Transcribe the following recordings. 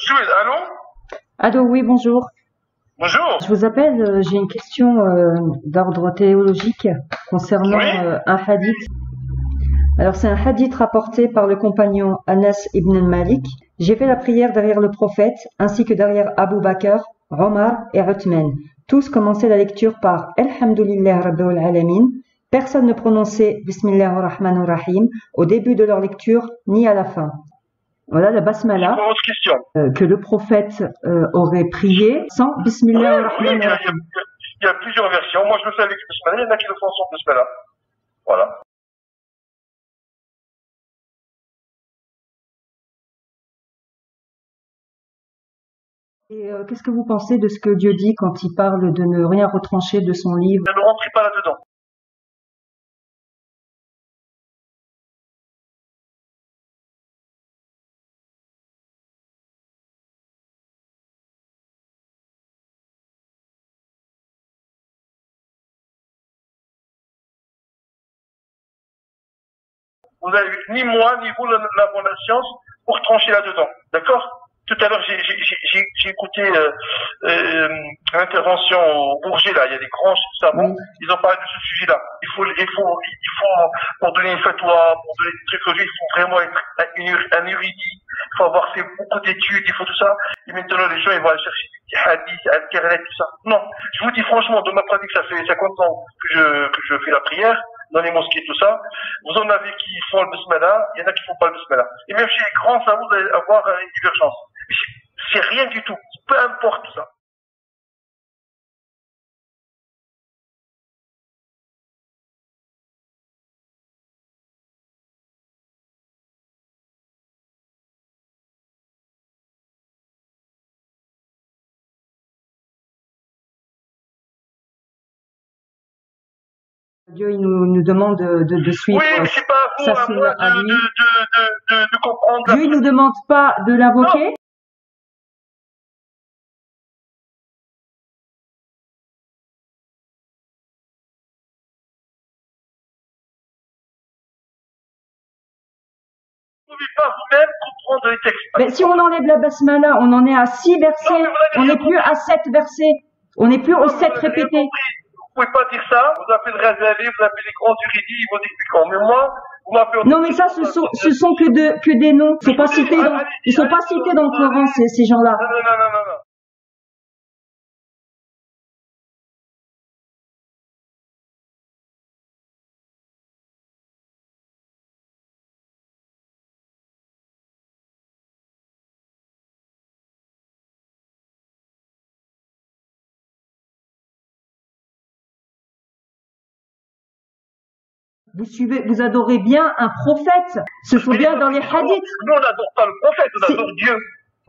Allô? Allô, oui, bonjour. Bonjour. Je vous appelle, j'ai une question d'ordre théologique concernant Oui. un hadith. Alors, c'est un hadith rapporté par le compagnon Anas ibn Malik. J'ai fait la prière derrière le prophète, ainsi que derrière Abu Bakr, Omar et Uthman. Tous commençaient la lecture par Alhamdulillah Rabbil Alamin. Personne ne prononçait Bismillahir Rahmanir Rahim au début de leur lecture, ni à la fin. Voilà la basmala que le prophète aurait prié sans Bismillah ar-Rahman ar-Rahim. Il y a plusieurs versions. Moi, je le fais avec Bismillah. Il y en a qui le font sans Bismillah. Voilà. Et qu'est-ce que vous pensez de ce que Dieu dit quand il parle de ne rien retrancher de son livre? Ne rentrez pas là-dedans. Vous avez ni moi, ni vous n'avons la science pour trancher là-dedans. D'accord? Tout à l'heure, j'ai écouté l'intervention au Bourget, là. Il y a des grands savants. Ils ont parlé de ce sujet-là. Il faut, pour donner une fatwa, pour donner des trucs au il faut vraiment être un érudit. Il faut avoir fait beaucoup d'études, il faut tout ça. Et maintenant, les gens, ils vont aller chercher des hadiths, Internet, tout ça. Non. Je vous dis franchement, de ma pratique, ça fait 50 ans que je fais la prière dans les mosquées, tout ça. Vous en avez qui font le bismillah, il y en a qui font pas le bismillah. Et même chez les grands savants, vous allez avoir une divergence. C'est rien du tout. Peu importe tout ça. Dieu, il nous demande de suivre. Oui, c'est pas à vous, à moi de comprendre. Dieu, il nous demande pas de l'invoquer. Vous ne pouvez pas vous-même comprendre les textes. Mais si on enlève la basmala, on en est à 6 versets. On n'est plus à 7 versets. On n'est plus aux 7 répétés. Vous pouvez pas dire ça. Vous appelez le Ghazali, vous appelez les grands juridis, ils vont expliquer. Mais moi, vous m'appelez. Non, mais ça, ce sont que des noms. Ils sont pas cités dans le Coran, ces gens-là. Non. Vous adorez bien un prophète. Ce sont bien dans les hadiths. Nous, on n'adore pas le prophète, on adore Dieu.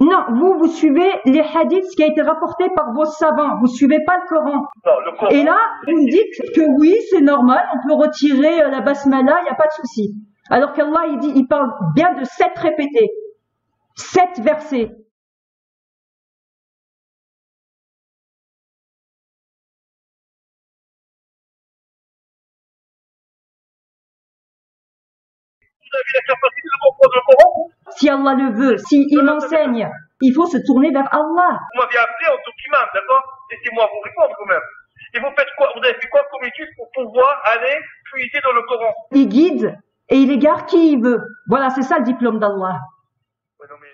Non, vous suivez les hadiths, ce qui a été rapporté par vos savants. Vous suivez pas le Coran. Non, le Coran. Et là, vous me dites que oui, c'est normal, on peut retirer la basmala, il n'y a pas de souci. Alors qu'Allah, il parle bien de 7 répétés. 7 versets. Vous avez la capacité de comprendre le Coran? Si Allah le veut, s'il m'enseigne, il faut se tourner vers Allah. Vous m'avez appelé en tant qu'imam, d'accord? Laissez-moi vous répondre quand même. Et vous faites quoi? Vous avez fait quoi comme étude pour pouvoir aller puiser dans le Coran? Il guide et il égare qui il veut. Voilà, c'est ça le diplôme d'Allah. Ouais, non, mais...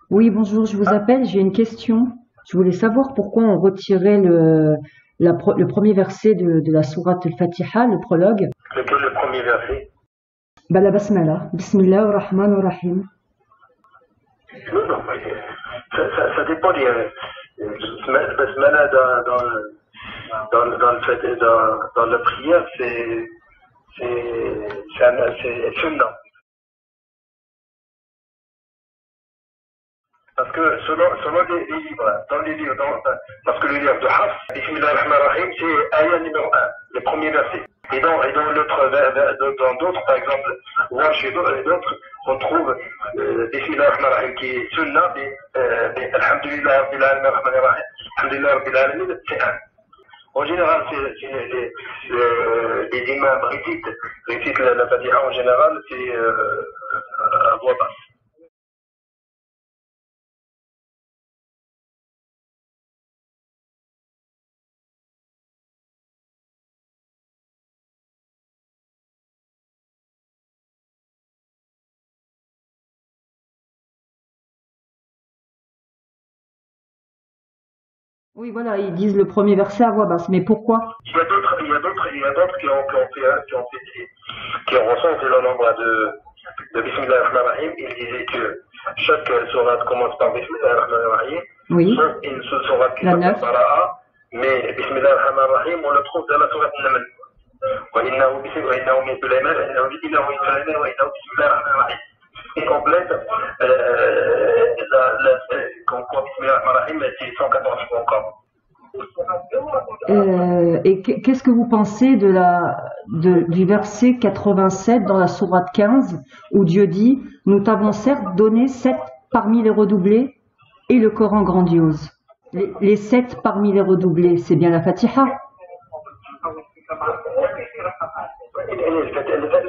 Oui, bonjour, je vous appelle, j'ai une question. Je voulais savoir pourquoi on retirait le premier verset de la sourate al-Fatiha, le prologue. Lequel le premier verset? La basmala. Bismillah ar-Rahman ar-Rahim. Non, Ça dépend le basmala dans le fait, dans la prière, c'est sunnah. Parce que selon les livres, dans les livres, parce que le livre de Hafs, Bismillah ar-Rahman ar-Rahim, c'est ayah numéro 1, les premiers versets. Et dans dans d'autres, par exemple, Warsh et d'autres, on trouve Bismillah ar-Rahman ar-Rahim qui est sunnah, mais Alhamdulillah Rabbil Alamin ar-Rahman ar-Rahim, Alhamdulillah Rabbil Alamin, c'est un. En général, les imams récitent la Fatiha en général, c'est à voix basse. Oui, voilà, ils disent le premier verset à voix basse. Mais pourquoi? Il y a d'autres qui ont recensé le nombre de Bismillah ar-Rahman ar-Rahim. Ils disaient que chaque sourate commence par Bismillah ar-Rahman ar-Rahim. Oui. Sauf une seule sourate qui La s'appelle 9. Bara'a. Mais Bismillah ar-Rahman ar-Rahim, on le trouve dans la sourate Naml. وإنه من سليمان وإنه من سليمان وإنه بسم الله الرحمن الرحيم. Et complète, comme quoi Bismillah ar-Rahman ar-Rahim, c'est 114 fois encore. Et qu'est-ce que vous pensez du verset 87 dans la sourate 15 où Dieu dit « Nous t'avons certes donné 7 parmi les redoublés et le Coran grandiose ». Les 7 parmi les redoublés, c'est bien la Fatiha.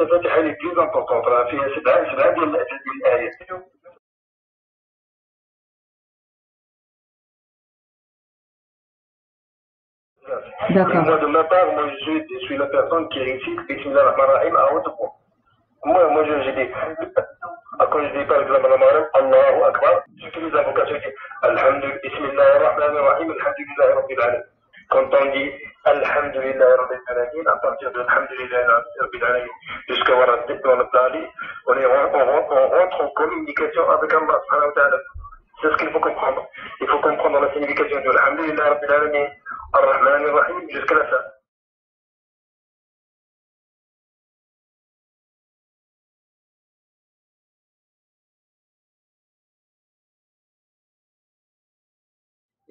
الفاتحة اللي بلوز امبورطونت راه فيها سبعة ديال الآيات. D'accord. Moi, de ma part, je suis la personne qui récite Bismillah ar-Rahman ar-Rahim à haute voix. Moi, j'ai dit, quand je dis par exemple Allahu Akbar, toutes les invocations, je dis Alhamdulillah, Bismillah ar-Rahman ar-Rahim, Alhamdulillah Rabbil Alamin. Quand on dit Alhamdulillah Rabbil Alamin, à partir de Alhamdulillah Rabbil Alamin jusqu'à Warad Dali, on rentre en communication avec Allah subhanahu wa ta'ala. C'est ce qu'il faut comprendre. Il faut comprendre la signification de Alhamdulillah Rabbil Alamin, Ar-Rahman ar-Rahim jusqu'à la fin.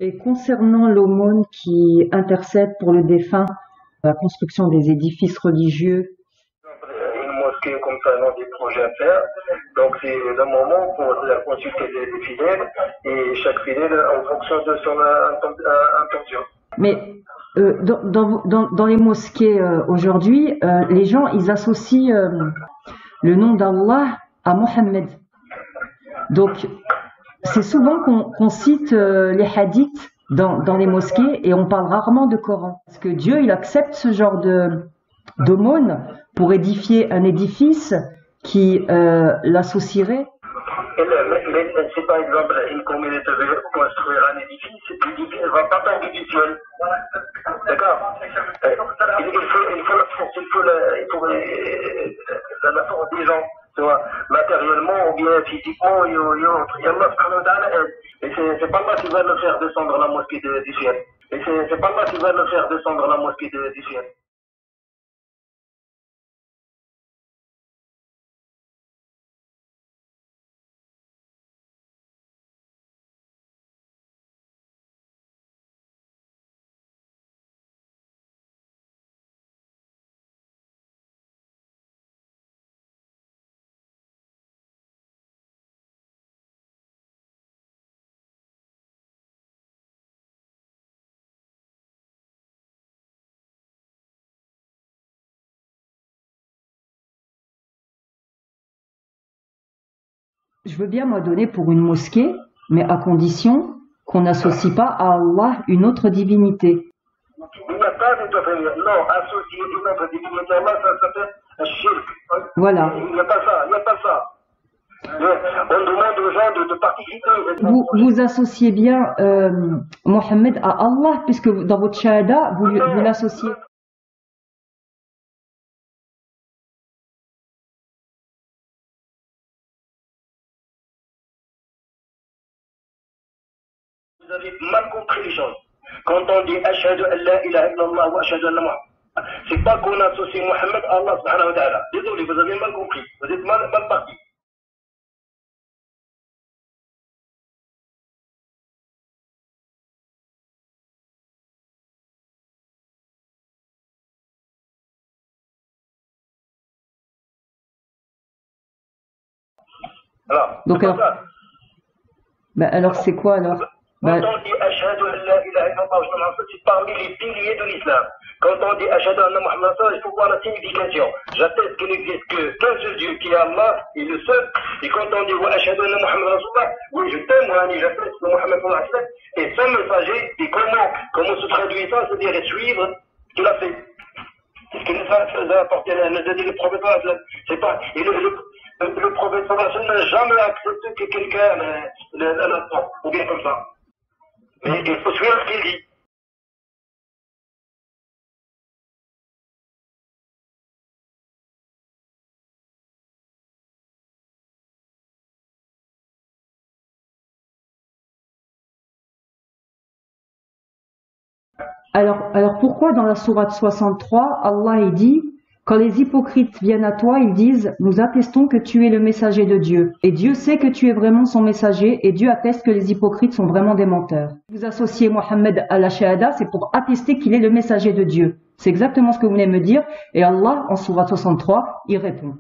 Et concernant l'aumône qui intercède pour le défunt, la construction des édifices religieux. Une mosquée comme ça, on a des projets à faire. Donc c'est le moment pour consulter les fidèles et chaque fidèle en fonction de son intention. Mais dans les mosquées aujourd'hui, les gens ils associent le nom d'Allah à Mohammed. Donc c'est souvent qu'on cite les hadiths dans les mosquées et on parle rarement de Coran. Parce que Dieu, il accepte ce genre d'aumône pour édifier un édifice qui l'associerait. Si par exemple une communauté veut construire un édifice, l'édifice ne va pas faire du visuel. D'accord? Il faut la force des gens. Matériellement ou bien physiquement, il y a Allah subhanahu wa ta'ala. Et c'est pas moi qui va le faire descendre la mosquée du ciel. Et c'est pas moi qui va le faire descendre la mosquée du ciel. Je veux bien me donner pour une mosquée, mais à condition qu'on n'associe pas à Allah une autre divinité. Il n'y a pas non, associer une autre divinité à Allah, ça s'appelle un shirk. Voilà. Il n'y a pas ça. On demande aux gens de participer. Vous associez bien Mohammed à Allah, puisque dans votre shahada, vous l'associez. Quand on dit Ashhadu an la ilaha illallah wa ashhadu anna Muhammad, c'est pas qu'on associe Mohammed à Allah subhanahu wa ta'ala. Désolé, vous avez mal compris. Vous êtes mal parti. Donc alors c'est quoi alors? Quand on dit Ashhadu an la ilaha illallah, c'est parmi les piliers de l'islam. Quand on dit Ashhadu anna Muhammad, il faut voir la signification. J'atteste qu'il n'existe qu'un seul Dieu qui est Allah, et le seul. Et quand on dit Wa Ashhadu anna Muhammad Rasulullah, oui, je témoigne, j'atteste que Muhammad est son messager. Et comment se traduit ça? C'est-à-dire suivre ce qu'il a fait. C'est ce que nous a apporté le prophète. C'est pas. Et le prophète n'a jamais accepté que quelqu'un l'attend, ou bien comme ça. Mais il faut suivre ce qu'il dit. Alors pourquoi dans la sourate 63, Allah il dit, quand les hypocrites viennent à toi, ils disent, nous attestons que tu es le messager de Dieu. Et Dieu sait que tu es vraiment son messager, et Dieu atteste que les hypocrites sont vraiment des menteurs. Vous associez Mohammed à la shahada, c'est pour attester qu'il est le messager de Dieu. C'est exactement ce que vous venez de me dire, et Allah, en sourate 63, il répond.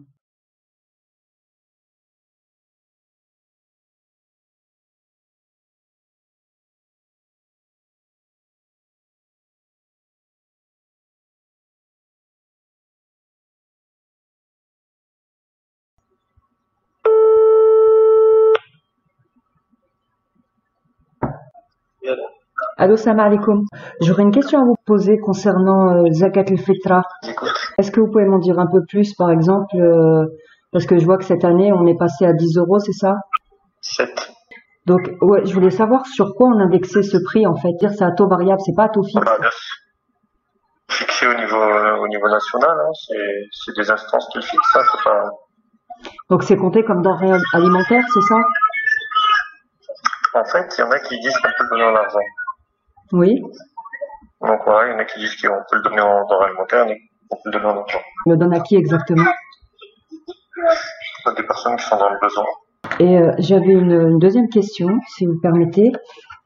Allô, salam alaikum. J'aurais une question à vous poser concernant Zakat al-Fitra. Est-ce que vous pouvez m'en dire un peu plus, par exemple, parce que je vois que cette année, on est passé à 10 euros, c'est ça? 7. Donc, ouais, je voulais savoir sur quoi on indexait ce prix, en fait. Dire c'est à taux variable, c'est pas à taux fixe. Fixé au niveau national, hein, c'est des instances qui le fixent, ça, c'est pas... Donc, c'est compté comme denrée alimentaire, c'est ça? En fait, il y en a qui disent qu'on peut le donner en argent. Oui. Donc voilà, il y en a qui disent qu'on peut le donner en denrée alimentaire, et qu'on peut le donner en argent. On le donne à qui exactement? Des personnes qui sont dans le besoin. Et j'avais une deuxième question, si vous permettez.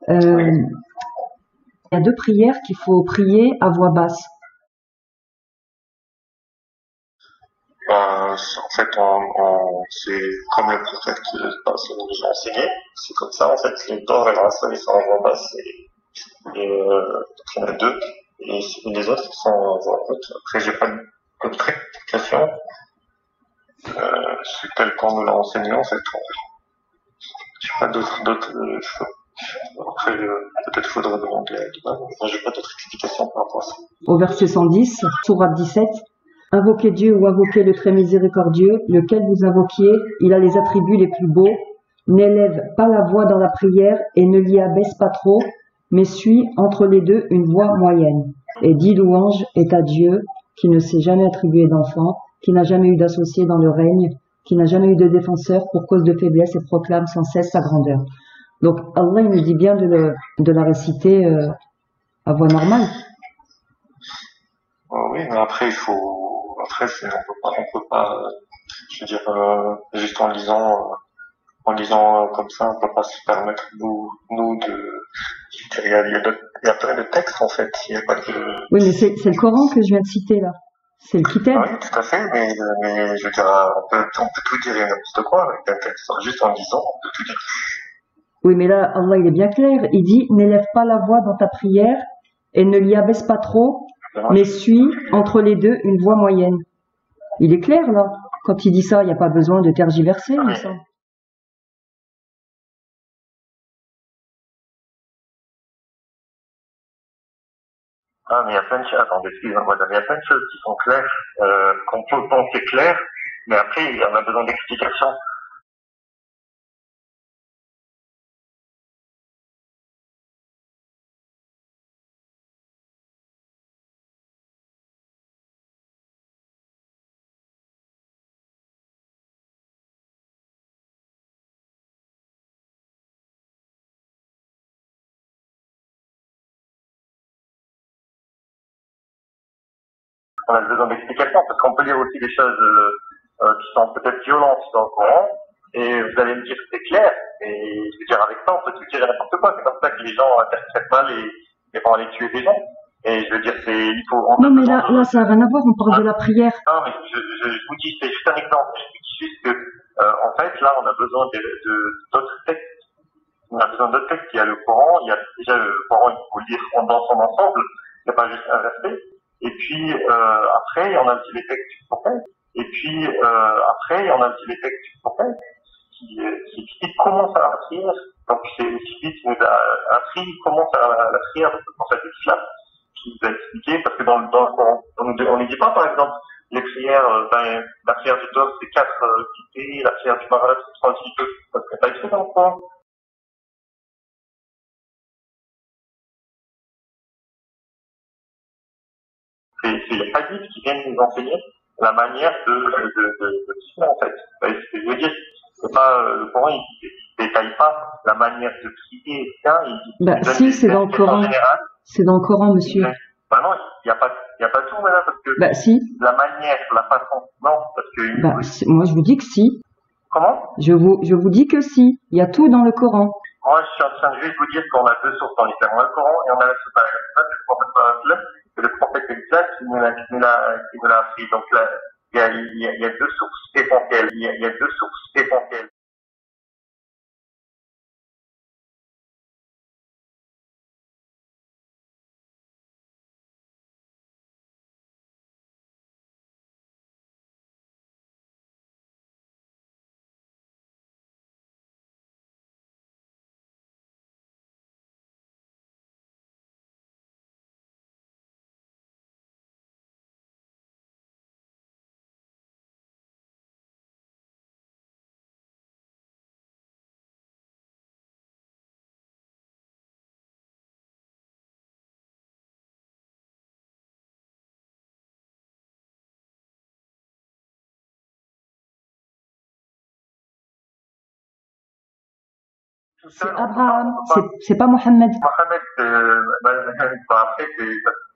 Oui. Il y a 2 prières qu'il faut prier à voix basse. En fait, c'est comme le prophète qui nous a enseigné. C'est comme ça, en fait, les Dor et l'Asr, ils sont en voix basse et il y en a 2. Et les autres sont en voix haute. Après, j'ai pas d'autres explications. C'est tel qu'on nous l'a enseigné, en fait. J'ai pas d'autres, après, peut-être faudra demander à l'imam. Moi, j'ai pas d'autres explications par rapport à ça. Au verset 110, sourate 17, invoquez Dieu ou invoquez le très miséricordieux, lequel vous invoquiez, il a les attributs les plus beaux, n'élève pas la voix dans la prière et ne l'y abaisse pas trop, mais suit entre les deux une voix moyenne. Et dit louange est à Dieu, qui ne s'est jamais attribué d'enfant, qui n'a jamais eu d'associé dans le règne, qui n'a jamais eu de défenseur pour cause de faiblesse et proclame sans cesse sa grandeur. Donc Allah il nous dit bien de la réciter à voix normale. Oui, mais après on peut pas, je veux dire, juste en lisant comme ça, on peut pas se permettre nous de, il y a plein de textes en fait, il y a pas de. Oui, mais c'est le Coran que je viens de citer là. C'est le Kitab. Oui, tout à fait, mais je veux dire, on peut tout dire et n'importe quoi avec un texte, juste en lisant, on peut tout dire. Oui, mais là, Allah, il est bien clair. Il dit, n'élève pas la voix dans ta prière et ne l'y abaisse pas trop, mais suis entre les deux une voix moyenne. Il est clair, là. Quand il dit ça, il n'y a pas besoin de tergiverser, il me semble. Ah, mais il y a plein de choses, attendez, excusez-moi, madame, il y a plein de choses qui sont claires, qu'on peut penser claires, mais après, il y en a besoin d'explications. on a besoin d'explications, parce qu'on peut lire aussi des choses qui sont peut-être violentes dans le Coran, et vous allez me dire que c'est clair, et je veux dire, avec ça, on peut tout dire n'importe quoi. C'est comme ça que les gens interprètent mal et vont aller tuer des gens. Et je veux dire, il faut... Non, mais là, ça n'a rien à voir, on parle de la prière. Non, mais je vous dis, c'est juste un exemple. Je vous dis juste que, en fait, là, on a besoin d'autres textes. On a besoin d'autres textes. Il y a le Coran, il y a déjà le Coran, il faut le lire dans son ensemble. C'est pas juste un verset. Et puis, après, on a aussi les textes du prophète. Et puis, après, on a aussi les textes du prophète qui expliquent comment faire la prière. Donc, c'est celui qui nous a appris comment faire la prière dans le prophète islam, qui nous a expliqué, parce que dans le Coran, on ne dit pas, par exemple, les prières, la prière du Tov, c'est 4 quittés, la prière du Maghribi, c'est 3 quittés. Parce que c'est pas écrit dans le Coran. C'est les hadiths qui viennent nous enseigner la manière de prier, en fait. Vous voyez ce que je veux dire? C'est pas, le Coran, il détaille pas la manière de prier, si, c'est dans le Coran. C'est dans le Coran, monsieur. Bah non, il y a pas tout, madame, parce que si. La manière, la façon, non, parce que... moi, je vous dis que si. Comment? Je vous dis que si. Il y a tout dans le Coran. Moi, je suis en train de juste vous dire qu'on a 2 sources dans l'islam. On a le Coran et on a la source c'est le prophète Isaac qui nous l'a appris. Donc là, il y a 2 sources essentielles. Il y a 2 sources essentielles. C'est Abraham, c'est pas Mohammed. Mohammed, après, c'est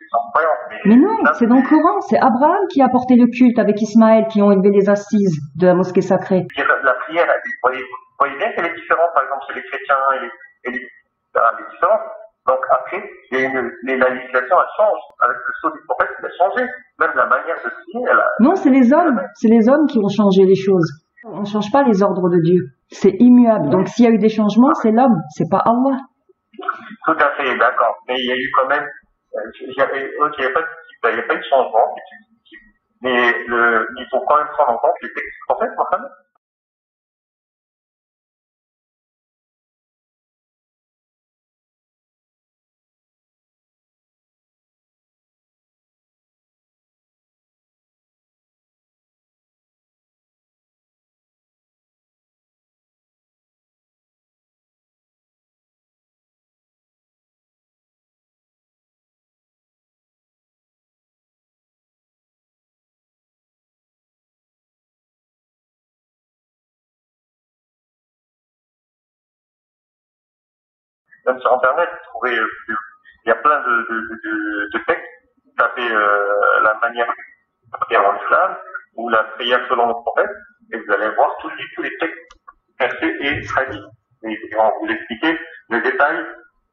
son croyance. Mais non, c'est dans le Coran. C'est Abraham qui a porté le culte avec Ismaël, qui ont élevé les assises de la mosquée sacrée. La prière, vous voyez bien qu'elle est différente, par exemple, chez les chrétiens elle est différente. Donc après, la législation, elle change. Avec le sceau du prophète, elle a changé. Même la manière de prier, elle a... Non, c'est les hommes. C'est les hommes qui ont changé les choses. On ne change pas les ordres de Dieu. C'est immuable. Donc s'il y a eu des changements, c'est l'homme, c'est pas Allah. Tout à fait, d'accord. Mais il y a eu quand même, il n'y a pas eu de changement, mais il faut quand même prendre en compte les textes du prophète Mohammed. Même sur Internet, vous trouvez, il y a plein de textes. Vous tapez la manière de prier en islam ou la prière selon le prophète, et vous allez voir tous les textes versets et hadiths. Et on va vous expliquer le détail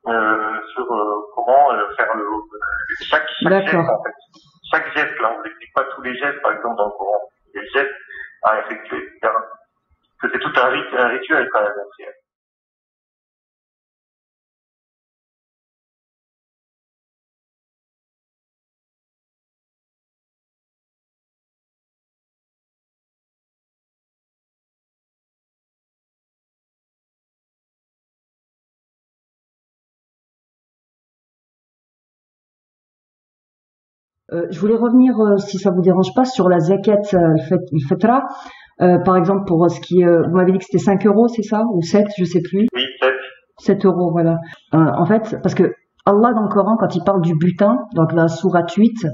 sur comment faire chaque geste, en fait. Chaque geste, là, on vous explique pas tous les gestes, par exemple, dans le Coran. Les gestes à effectuer, etc. Que c'est tout un rituel, quand même, la prière. Je voulais revenir, si ça vous dérange pas, sur la zakat al-fitra. Par exemple, pour ce qui vous m'avez dit que c'était 5 euros, c'est ça? Ou 7, je sais plus. Oui, 7. 7 euros, voilà. En fait, parce que Allah, dans le Coran, quand il parle du butin, donc la sourate 8,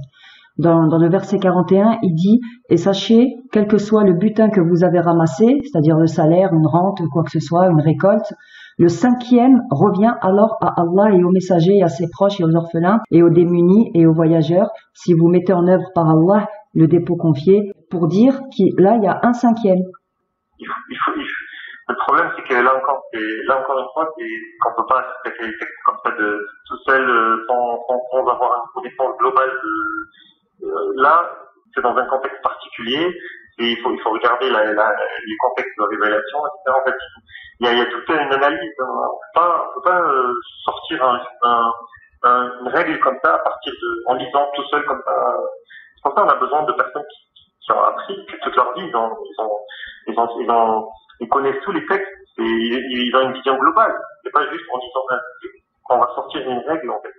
dans le verset 41, il dit « Et sachez, quel que soit le butin que vous avez ramassé, c'est-à-dire le salaire, une rente, quoi que ce soit, une récolte, Le cinquième revient alors à Allah et aux messagers et à ses proches et aux orphelins et aux démunis et aux voyageurs, si vous mettez en œuvre par Allah le dépôt confié, pour dire que là il y a un cinquième. Le problème, c'est que là encore une fois, c'est qu'on peut pas interpréter les textes comme ça de tout seul, sans avoir une connaissance globale là, c'est dans un contexte particulier, et il faut regarder les contextes de révélation, etc. En fait, il y a toute une analyse. On peut pas sortir une règle comme ça à partir en lisant tout seul comme ça. C'est pour ça qu'on a besoin de personnes qui ont appris toute leur vie. Ils connaissent tous les textes et ils ont une vision globale. C'est pas juste en lisant un texte qu'on va sortir une règle, en fait.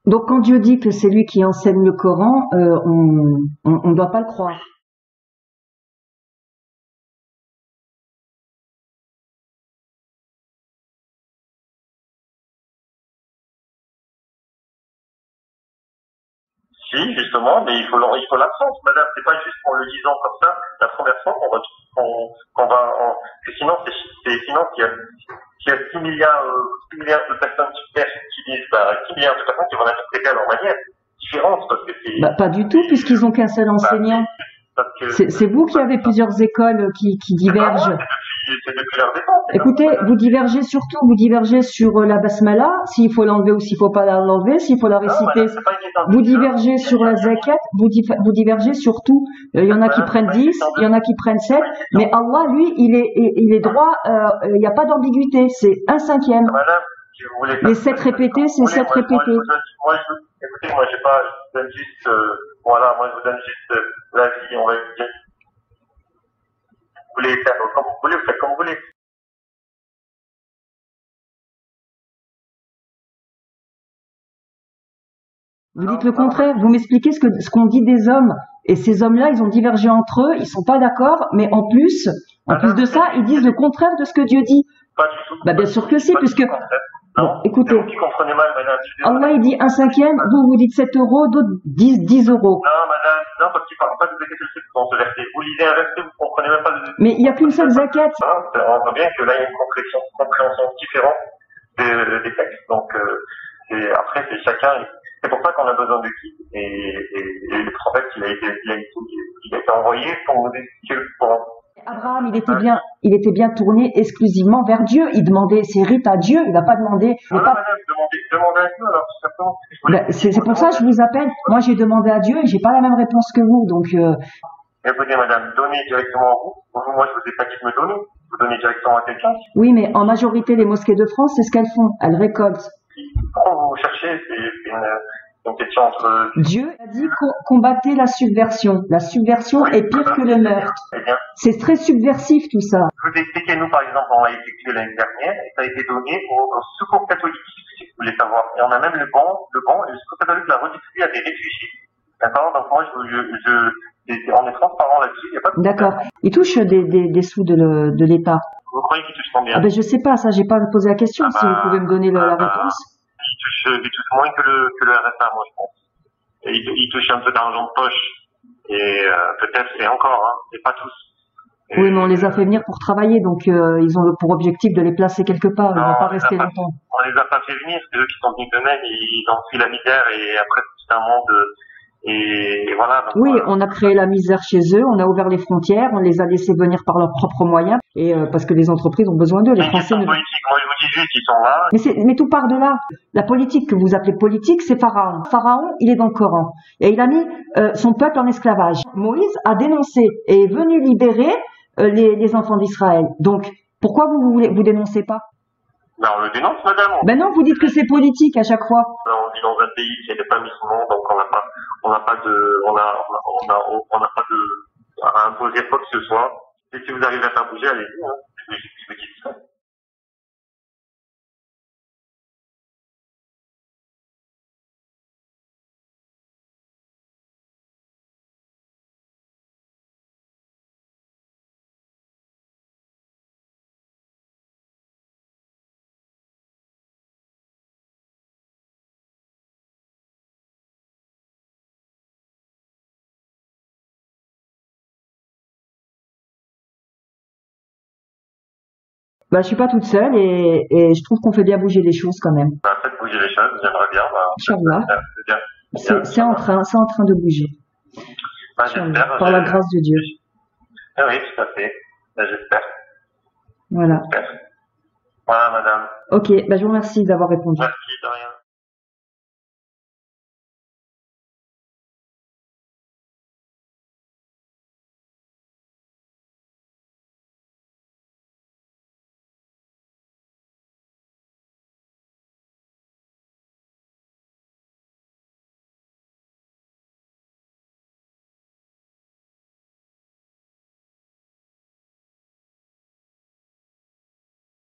Donc, quand Dieu dit que c'est lui qui enseigne le Coran, on doit pas le croire. Si, justement, mais il faut l'apprendre, madame. C'est pas juste en le lisant comme ça, la première fois que sinon, sinon, s'il y a 6 milliards de personnes qui disent, 6 milliards de personnes qui vont interpréter à leur manière différente, parce que c'est... Pas du tout, puisqu'ils ont qu'un seul enseignant. C'est vous qui avez plusieurs écoles qui divergent. C'est depuis leur défense. Écoutez, vous divergez sur la basmala, s'il faut l'enlever ou s'il faut pas l'enlever, s'il faut la réciter. Vous divergez sur la zakat, vous divergez sur tout. Il y en a qui prennent 10, il y en a qui prennent 7, mais Allah, lui, il est droit, il n'y a pas d'ambiguïté, c'est un cinquième. Les 7 répétés, c'est 7 répétés. Écoutez, moi, je vous donne juste, moi, je vous donne juste la vie, on va dire. Vous voulez faire comme vous voulez, vous faites comme vous voulez. Vous dites le contraire, vous m'expliquez ce qu'on dit des hommes. Et ces hommes-là, ils ont divergé entre eux, ils sont pas d'accord, mais en plus de ça, ils disent le contraire de ce que Dieu dit. Pas du tout. Bien sûr que si, puisque... Bon, écoutez, vous qui comprenez mal, madame. Allah, il dit un cinquième, vous dites 7 euros, d'autres 10 euros. Non, madame, non, parce qu'il ne parle pas de zakat dans ce verset. Vous lisez un verset, vous comprenez même pas de... Mais il n'y a qu'une seule zakat. On voit bien que là, il y a une compréhension différente des textes. Donc, après, c'est chacun... C'est pour ça qu'on a besoin de guide. Et le prophète, il a été envoyé pour nous expliquer le Coran. Abraham, il était bien tourné exclusivement vers Dieu. Il demandait ses rites à Dieu. Il n'a pas demandé. Madame, demandez à Dieu, alors, tout simplement. C'est pour ça que je vous appelle. Moi, j'ai demandé à Dieu et j'ai pas la même réponse que vous. Donc, écoutez, madame, donnez directement à vous. Moi, je vous ai pas dit de me donner. Vous donnez directement à quelqu'un. Oui, mais en majorité, les mosquées de France, c'est ce qu'elles font. Elles récoltent. Pourquoi vous cherchez? C'est une question entre... Dieu a dit combattez la subversion. La subversion est pire que le meurtre. C'est très subversif tout ça. Je vous ai expliqué, nous par exemple, on l'a effectué l'année dernière et ça a été donné au secours catholique, si vous voulez savoir. Et on a même le banc, et le secours catholique l'a redistribué à des réfugiés. D'accord? Donc moi, on est transparent là-dessus, il n'y a pas de problème. D'accord. Ils touchent des sous de l'État. Vous croyez qu'ils touchent combien? Je sais pas, ça j'ai pas posé la question, si vous pouvez me donner la réponse. Ils touchent moins que le RSA, moi je pense. Et ils touchent un peu d'argent de poche. Et peut-être, et encore, et pas tous. Et oui, mais on les a fait venir pour travailler, donc ils ont pour objectif de les placer quelque part, ils vont pas rester longtemps. On les a pas fait venir, c'est eux qui sont venus d'eux-mêmes, ils ont pris la misère et après c'est un monde... Et voilà. Donc, oui, on a créé la misère chez eux, on a ouvert les frontières, on les a laissés venir par leurs propres moyens, et parce que les entreprises ont besoin d'eux. Les Français ne... politique, moi je vous dis juste, ils sont là. Mais tout part de là. La politique que vous appelez politique, c'est Pharaon. Pharaon, il est dans le Coran. Et il a mis son peuple en esclavage. Moïse a dénoncé et est venu libérer les enfants d'Israël. Donc, pourquoi vous dénoncez pas? Ben, on le dénonce, madame. Ben non, vous dites que c'est politique à chaque fois. On vit dans un pays qui n'est pas musulman, donc on n'a pas à imposer quoi que ce soit. Et si vous arrivez à faire bouger, allez-y, je vous dis ça. Bah, je suis pas toute seule et je trouve qu'on fait bien bouger les choses quand même. Bah, faites bouger les choses, j'aimerais bien. Bah, Inch'Allah. c'est bien. C'est en train de bouger. Bah, Inch'Allah. j'espère. Par la grâce de Dieu. Ah oui, tout à fait. Bah, j'espère. Voilà. J'espère. Voilà, madame. Ok, bah, je vous remercie d'avoir répondu. Merci, de rien.